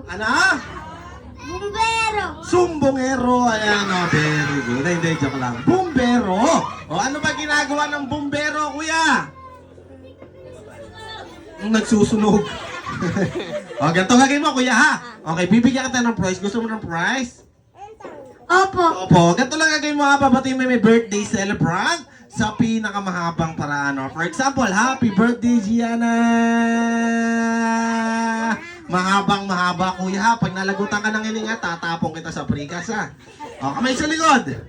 Ano? Bumbero. Sumbongero. Ayan, oh, very good. Ay, hindi, joke lang. Bumbero. O, ano ba ginagawa ng bumbero, kuya? Nagsusunog. O, ganito gagawin mo, kuya, ha? Okay, bibigyan kita ng prize. Gusto mo ng prize? Opo. Opo, ganito lang gagawin mo, ha? Papatiin mo may birthday celebrant sa pinakamahabang paraan. No? For example, happy birthday, Gianna! Mahabang-mahaba, kuya, ha? Pag nalagutan ka ng hininga, tatapong kita sa prikas, ha? O, kamay sa likod.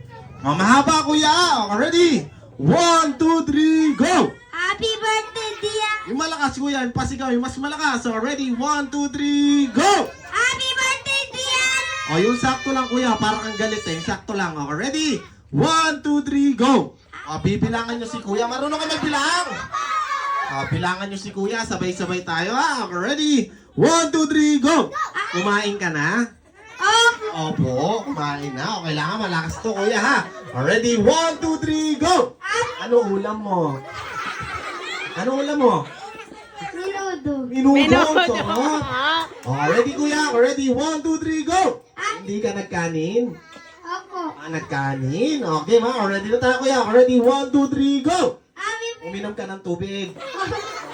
O, mahaba, kuya, ha? O, ready? 1, 2, 3, go! Happy birthday, Dia. Yung malakas, kuya, yung pasigaw, yung mas malakas. So, ready? 1, 2, 3, go! Happy birthday, Dia. O, yung sakto lang, kuya, parang ang galit, eh. Sakto lang. O, ready? 1, 2, 3, go! O, bibilangan nyo si kuya. Marunong ka magbilang! O, bilangan nyo si kuya. Sabay-sabay tayo, ha? O, ready? 1, 2, 3, go! Kumain ka na? Opo. Opo, kumain na. O, kailangan malakas to, kuya, ha? O, ready? 1, 2, 3, go! Ano ulam mo? Ano ulam mo? Minudo. Minudo. Sarap. O, ready, kuya? O, ready? 1, 2, 3, go! Hindi ka nagkanin? Opo. Nagkanin? Okay, ma. O, ready na tayo, kuya. O, ready? 1, 2, 3, go! Happy Uminom ka ng tubig.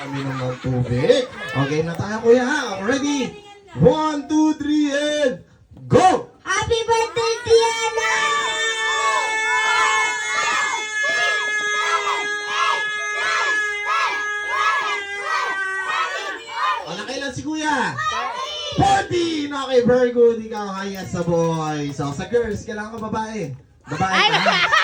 Uminom ng tubig. Okay na tayo, kuya, ha? O, ready? 1, 2, 3, and go! Happy birthday, Diana! O, nakailan si kuya? 14! Okay, very good. Ikaw, highest sa boys. So, sa girls, kailangan ka babae. Babae ka.